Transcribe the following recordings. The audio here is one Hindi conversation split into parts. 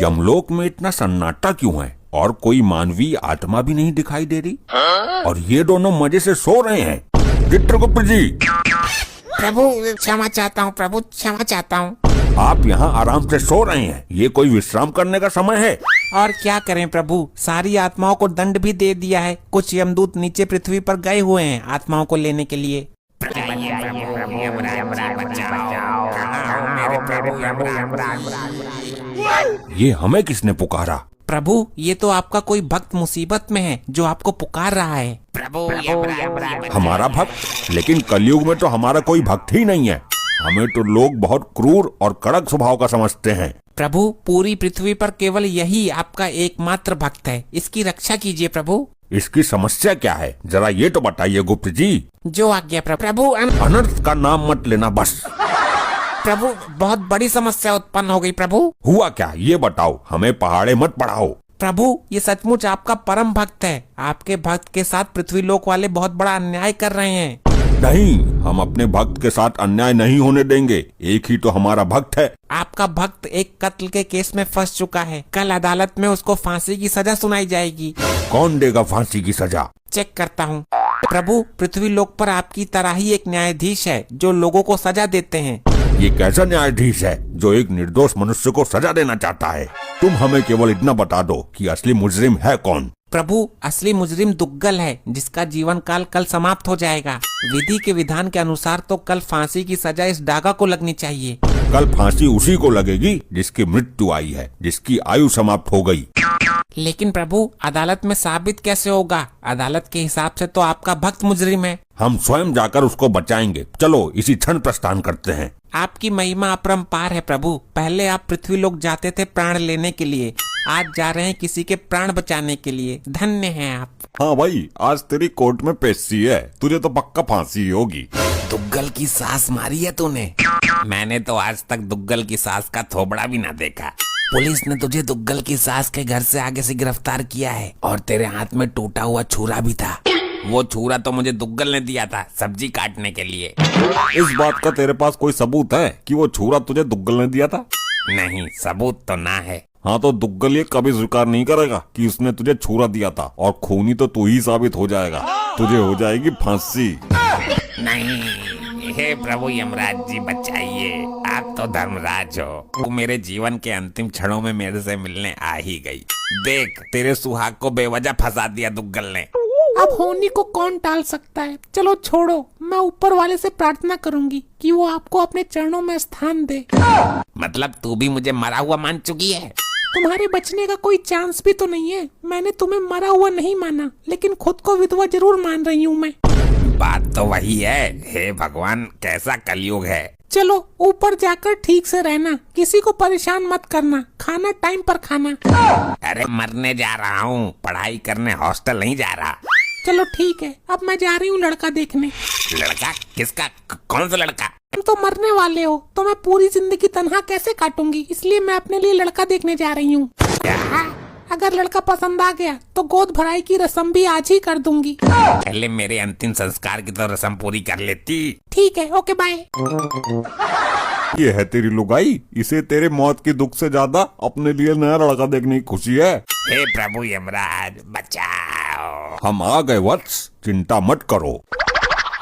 यमलोक में इतना सन्नाटा क्यों है और कोई मानवीय आत्मा भी नहीं दिखाई दे रही? और ये दोनों मजे से सो रहे हैं। चित्रगुप्त जी। प्रभु क्षमा चाहता हूँ, प्रभु क्षमा चाहता हूँ। आप यहाँ आराम से सो रहे हैं, ये कोई विश्राम करने का समय है? और क्या करें प्रभु, सारी आत्माओं को दंड भी दे दिया है। कुछ यमदूत नीचे पृथ्वी पर गए हुए हैं आत्माओं को लेने के लिए। ये हमें किसने पुकारा? प्रभु ये तो आपका कोई भक्त मुसीबत में है जो आपको पुकार रहा है। प्रभु हमारा भक्त? लेकिन कलयुग में तो हमारा कोई भक्त ही नहीं है। हमें तो लोग बहुत क्रूर और कड़क स्वभाव का समझते हैं। प्रभु पूरी पृथ्वी पर केवल यही आपका एकमात्र भक्त है, इसकी रक्षा कीजिए प्रभु। इसकी समस्या क्या है, जरा ये तो बताइए गुप्त जी। जो आज्ञा प्रभु। अनर्थ का नाम मत लेना बस। प्रभु बहुत बड़ी समस्या उत्पन्न हो गई प्रभु। हुआ क्या ये बताओ, हमें पहाड़े मत पढ़ाओ। प्रभु ये सचमुच आपका परम भक्त है। आपके भक्त के साथ पृथ्वी लोक वाले बहुत बड़ा अन्याय कर रहे हैं। नहीं, हम अपने भक्त के साथ अन्याय नहीं होने देंगे। एक ही तो हमारा भक्त है। आपका भक्त एक कत्ल के केस में फंस चुका है। कल अदालत में उसको फांसी की सजा सुनाई जाएगी। कौन देगा फांसी की सजा? चेक करता हूँ। प्रभु पृथ्वी लोक पर आपकी तरह ही एक न्यायाधीश है जो लोगों को सजा देते हैं। ये कैसा न्यायाधीश है जो एक निर्दोष मनुष्य को सजा देना चाहता है? तुम हमें केवल इतना बता दो कि असली मुजरिम है कौन? प्रभु असली मुजरिम दुग्गल है जिसका जीवन काल कल समाप्त हो जाएगा। विधि के विधान के अनुसार तो कल फांसी की सजा इस डागा को लगनी चाहिए। कल फांसी उसी को लगेगी जिसकी मृत्यु आई है, जिसकी आयु समाप्त हो गई। लेकिन प्रभु अदालत में साबित कैसे होगा? अदालत के हिसाब से तो आपका भक्त मुजरिम है। हम स्वयं जाकर उसको बचाएंगे। चलो इसी क्षण प्रस्थान करते हैं। आपकी महिमा अपरंपार है प्रभु। पहले आप पृथ्वी लोक जाते थे प्राण लेने के लिए, आज जा रहे हैं किसी के प्राण बचाने के लिए। धन्य हैं आप। हाँ भाई, आज तेरी कोर्ट में पेशी है, तुझे तो पक्का फांसी होगी। दुग्गल की सांस मारी है तूने? मैंने तो आज तक दुग्गल की सांस का थोबड़ा भी ना देखा। पुलिस ने तुझे दुग्गल की सांस के घर से आगे से गिरफ्तार किया है और तेरे हाथ में टूटा हुआ छुरा भी था। वो छुरा तो मुझे दुग्गल ने दिया था सब्जी काटने के लिए। इस बात का तेरे पास कोई सबूत है कि वो छुरा तुझे दुग्गल ने दिया था? नहीं, सबूत तो ना है। हाँ तो दुग्गल ये कभी स्वीकार नहीं करेगा कि उसने तुझे छुरा दिया था, और खूनी तो तू ही साबित हो जाएगा। तुझे हो जाएगी फांसी। नहीं, हे प्रभु यमराज जी बचाइए, आप तो धर्मराज हो। तू मेरे जीवन के अंतिम क्षणों में मेरे से मिलने आ ही गई। देख तेरे सुहाग को बेवजह फंसा दिया दुग्गल ने। अब होनी को कौन टाल सकता है? चलो छोड़ो, मैं ऊपर वाले से प्रार्थना करूंगी कि वो आपको अपने चरणों में स्थान दे। मतलब तू भी मुझे मरा हुआ मान चुकी है? तुम्हारे बचने का कोई चांस भी तो नहीं है। मैंने तुम्हें मरा हुआ नहीं माना, लेकिन खुद को विधवा जरूर मान रही हूँ मैं। बात तो वही है। हे भगवान, कैसा कलयुग है। चलो ऊपर जाकर ठीक से रहना, किसी को परेशान मत करना, खाना टाइम पर खाना। अरे मरने जा रहा हूँ, पढ़ाई करने हॉस्टल नहीं जा रहा। चलो ठीक है, अब मैं जा रही हूँ लड़का देखने। लड़का? किसका? कौन सा लड़का? तुम तो मरने वाले हो, तो मैं पूरी जिंदगी तन्हा कैसे काटूंगी, इसलिए मैं अपने लिए लड़का देखने जा रही हूँ। अगर लड़का पसंद आ गया तो गोद भराई की रस्म भी आज ही कर दूंगी। पहले मेरे अंतिम संस्कार की तो रस्म पूरी कर लेती। ठीक है, ओके बाय। ये है तेरी लुगाई, इसे तेरे मौत की दुख से ज्यादा अपने लिए नया लड़का देखने की खुशी है। हे प्रभु यमराज बचाओ। हम आ गए वत्स, चिंता मत करो।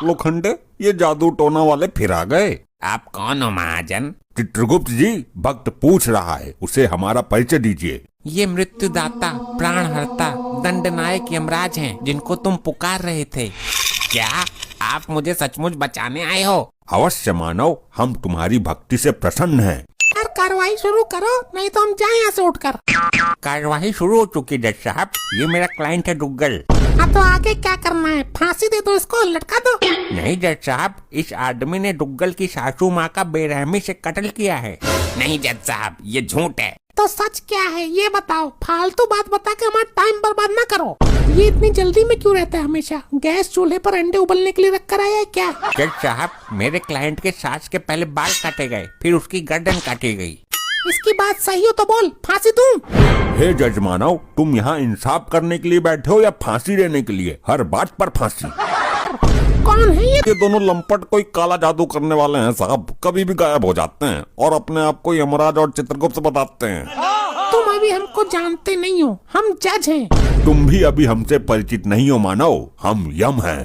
लोखंडे, ये जादू टोना वाले फिर आ गए। आप कौन हो महाजन? चित्रगुप्त जी, भक्त पूछ रहा है, उसे हमारा परिचय दीजिए। ये मृत्युदाता, प्राणहर्ता, दंडनायक यमराज हैं जिनको तुम पुकार रहे थे। क्या आप मुझे सचमुच बचाने आए हो? अवश्य मानव, हम तुम्हारी भक्ति से प्रसन्न हैं। यार कार्रवाई शुरू करो, नहीं तो हम जाएं यहाँ से उठकर। कार्यवाही शुरू हो चुकी जज साहब। ये मेरा क्लाइंट है दुग्गल। हाँ तो आगे क्या करना है? फांसी दे दो इसको, लटका दो। नहीं जज साहब, इस आदमी ने दुग्गल की सासू माँ का बेरहमी से कत्ल किया है। नहीं जज साहब, ये झूठ है। तो सच क्या है ये बताओ, फालतू बात बता के हमारा टाइम बर्बाद ना करो। ये इतनी जल्दी में क्यों रहता है हमेशा? गैस चूल्हे पर अंडे उबलने के लिए रख कर आया है क्या? जज साहब, मेरे क्लाइंट के सास के पहले बाल काटे गए, फिर उसकी गर्दन काटी गई। इसकी बात सही हो तो बोल, फांसी दूं? हे जज मानव, तुम यहाँ इंसाफ करने के लिए बैठे हो या फांसी देने के लिए? हर बात पर फांसी। कौन है ये? दोनों लंपट कोई काला जादू करने वाले हैं साहब, कभी भी गायब हो जाते हैं और अपने आप को यमराज और चित्रगुप्त बताते हैं। तुम अभी हमको जानते नहीं हो, हम जज हैं। तुम भी अभी हमसे परिचित नहीं हो मानव, हम यम हैं।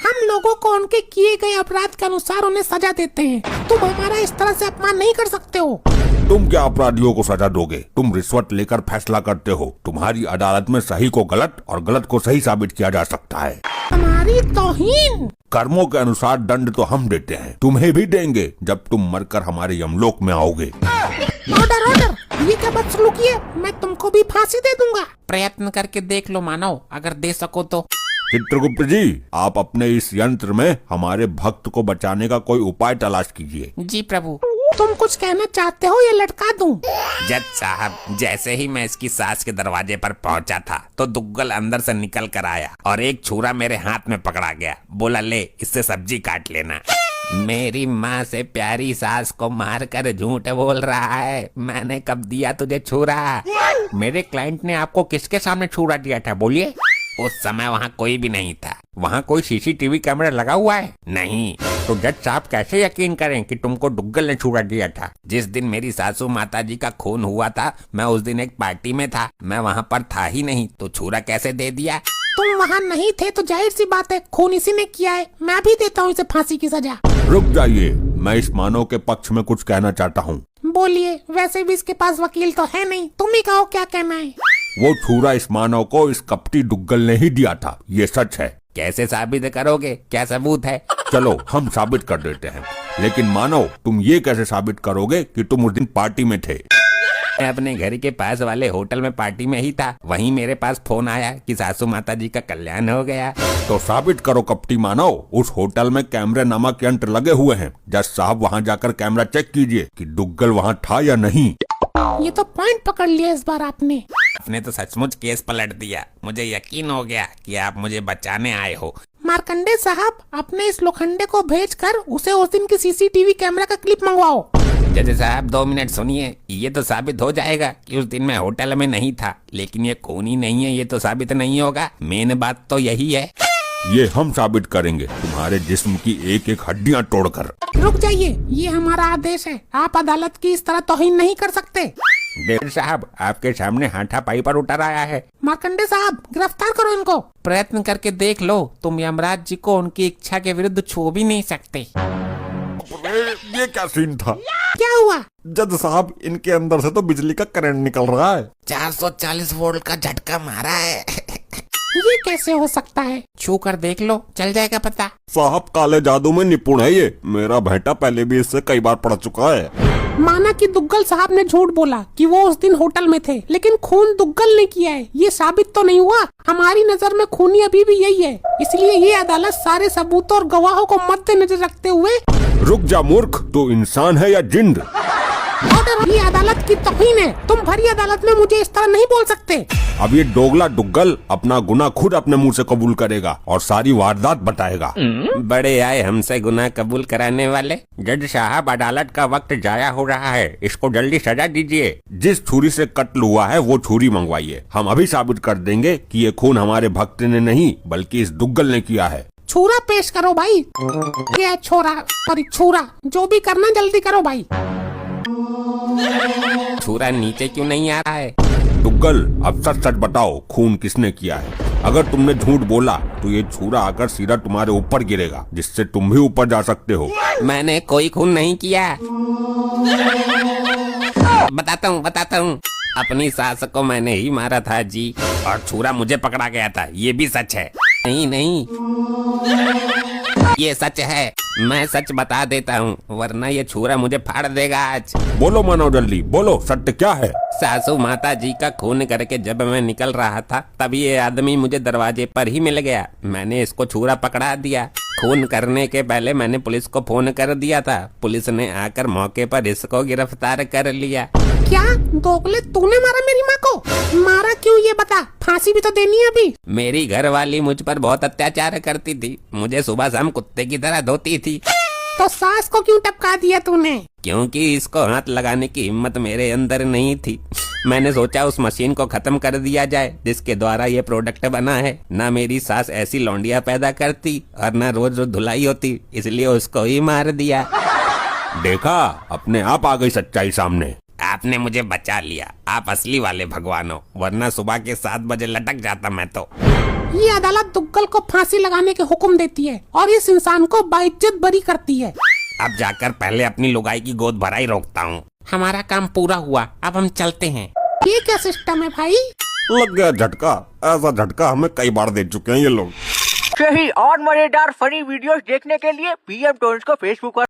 हम लोगों को उनके किए गए अपराध के अनुसार उन्हें सजा देते हैं। तुम हमारा इस तरह से अपमान नहीं कर सकते हो। तुम क्या अपराधियों को सजा दोगे? तुम रिश्वत लेकर फैसला करते हो। तुम्हारी अदालत में सही को गलत और गलत को सही साबित किया जा सकता है। हमारी तौहीन। कर्मों के अनुसार दंड तो हम देते हैं, तुम्हें भी देंगे जब तुम मरकर हमारे यमलोक में आओगे। ऑर्डर ऑर्डर, ये क्या बदसलूकी है? मैं तुमको भी फांसी दे दूंगा। प्रयत्न करके देख लो मानव, अगर दे सको तो। चित्रगुप्त जी, आप अपने इस यंत्र में हमारे भक्त को बचाने का कोई उपाय तलाश कीजिए। जी प्रभु। तुम कुछ कहना चाहते हो या लटका दूं? जज साहब, जैसे ही मैं इसकी सास के दरवाजे पर पहुंचा था तो दुग्गल अंदर से निकल कर आया और एक छुरा मेरे हाथ में पकड़ा गया। बोला, ले इससे सब्जी काट लेना। मेरी माँ से प्यारी सास को मारकर झूठ बोल रहा है। मैंने कब दिया तुझे छुरा? मेरे क्लाइंट ने आपको किसके सामने छुरा दिया था, बोलिए? उस समय वहाँ कोई भी नहीं था। वहाँ कोई सीसीटीवी कैमरा लगा हुआ है? नहीं। तो जज साहब कैसे यकीन करें कि तुमको दुग्गल ने छुरा दिया था? जिस दिन मेरी सासू माता जी का खून हुआ था, मैं उस दिन एक पार्टी में था। मैं वहाँ पर था ही नहीं, तो छुरा कैसे दे दिया? तुम वहाँ नहीं थे तो जाहिर सी बात है खून इसी ने किया है। मैं भी देता हूँ इसे फांसी की सजा। रुक जाइए, मैं इस मानव के पक्ष में कुछ कहना चाहता हूँ। बोलिए। वैसे भी इसके पास वकील तो है नहीं, तुम ही कहो क्या कहना है। वो छुरा इस मानव को इस कपटी दुग्गल ने ही दिया था, ये सच है। कैसे साबित करोगे? क्या सबूत है? चलो हम साबित कर देते हैं, लेकिन मानव तुम ये कैसे साबित करोगे कि तुम उस दिन पार्टी में थे? मैं अपने घर के पास वाले होटल में पार्टी में ही था। वहीं मेरे पास फोन आया कि सासू माता जी का कल्याण हो गया। तो साबित करो कपटी मानव। उस होटल में कैमरे नामक यंत्र लगे हुए हैं। जज साहब वहाँ जाकर कैमरा चेक कीजिए कि दुग्गल वहाँ था या नहीं। ये तो पॉइंट पकड़ लिया इस बार आपने। आपने तो सचमुच केस पलट दिया। मुझे यकीन हो गया कि आप मुझे बचाने आए हो। मार्कंडे साहब, अपने इस लोखंडे को भेजकर उसे उस दिन की सीसीटीवी कैमरा का क्लिप मंगवाओ। जज साहब 2 मिनट सुनिए। ये तो साबित हो जाएगा कि उस दिन मैं होटल में नहीं था, लेकिन ये खूनी नहीं है, ये तो साबित नहीं होगा। मेन बात तो यही है। ये हम साबित करेंगे, तुम्हारे जिस्म की एक एक हड्डियां तोड़कर। रुक जाइए, ये हमारा आदेश है। आप अदालत की इस तरह तौहीन नहीं कर सकते। जज साहब, आपके सामने हाथापाई पर उतर आया है। मार्कंडे साहब, गिरफ्तार करो इनको। प्रयत्न करके देख लो, तुम यमराज जी को उनकी इच्छा के विरुद्ध छू भी नहीं सकते। ये क्या सीन था? क्या हुआ? जज साहब, इनके अंदर से तो बिजली का करंट निकल रहा है। 440 वोल्ट का झटका मारा है। ये कैसे हो सकता है? छू कर देख लो, चल जाएगा पता। साहब काले जादू में निपुण है ये। मेरा बेटा पहले भी इससे कई बार पढ़ चुका है। माना कि दुग्गल साहब ने झूठ बोला कि वो उस दिन होटल में थे, लेकिन खून दुग्गल ने किया है, ये साबित तो नहीं हुआ। हमारी नजर में खूनी अभी भी यही है। इसलिए ये अदालत सारे सबूतों और गवाहों को मद्देनजर रखते हुए। रुक जा मूर्ख, तू इंसान है या जिंद? ऑर्डर, ये अदालत की तौहीन है। तुम भरी अदालत में मुझे इस तरह नहीं बोल सकते। अब ये दोगला दुग्गल अपना गुनाह खुद अपने मुंह से कबूल करेगा और सारी वारदात बताएगा। बड़े आए हमसे गुनाह कबूल कराने वाले। जज साहब, अदालत का वक्त जाया हो रहा है, इसको जल्दी सजा दीजिए। जिस छुरी से कत्ल हुआ है वो छुरी मंगवाइए। हम अभी साबित कर देंगे कि ये खून हमारे भक्त ने नहीं बल्कि इस दुग्गल ने किया है। छुरा पेश करो भाई। क्या छोरा, सॉरी छुरा, जो भी करना जल्दी करो भाई। छुरा नीचे क्यों नहीं आ रहा है? दुग्गल, अब सच सच बताओ, खून किसने किया है? अगर तुमने झूठ बोला तो ये छुरा आकर सीधा तुम्हारे ऊपर गिरेगा, जिससे तुम भी ऊपर जा सकते हो। मैंने कोई खून नहीं किया। बताता हूँ। अपनी सास को मैंने ही मारा था जी, और छुरा मुझे पकड़ा गया था, ये भी सच है। नहीं, ये सच है। मैं सच बता देता हूँ, वरना ये छुरा मुझे फाड़ देगा आज। बोलो मानव, जल्दी बोलो, सत्य क्या है? सासू माता जी का खून करके जब मैं निकल रहा था, तभी ये आदमी मुझे दरवाजे पर ही मिल गया। मैंने इसको छुरा पकड़ा दिया। खून करने के पहले मैंने पुलिस को फोन कर दिया था। पुलिस ने आकर मौके पर इसको गिरफ्तार कर लिया। क्या दोगले, तूने मारा मेरी माँ को? मारा क्यों ये बता, फांसी भी तो देनी है अभी। मेरी घरवाली मुझ पर बहुत अत्याचार करती थी, मुझे सुबह शाम कुत्ते की तरह धोती थी। तो सास को क्यों टपका दिया तूने? क्योंकि इसको हाथ लगाने की हिम्मत मेरे अंदर नहीं थी। मैंने सोचा उस मशीन को खत्म कर दिया जाए जिसके द्वारा ये प्रोडक्ट बना है। ना मेरी सास ऐसी लौंडिया पैदा करती और ना रोज रोज धुलाई होती, इसलिए उसको ही मार दिया। देखा, अपने आप आ गई सच्चाई सामने। आपने मुझे बचा लिया। आप असली वाले भगवान हो, वरना सुबह के 7 बजे लटक जाता मैं तो। ये अदालत दुग्गल को फांसी लगाने के हुक्म देती है और इस इंसान को बाइज्जत बरी करती है। अब जाकर पहले अपनी लुगाई की गोद भराई रोकता हूँ। हमारा काम पूरा हुआ, अब हम चलते हैं। ये क्या सिस्टम है भाई? लग गया झटका। ऐसा झटका हमें कई बार दे चुके हैं ये लोग। सही और मजेदार फनी वीडियोस देखने के लिए PM टोन्स को फेसबुक पर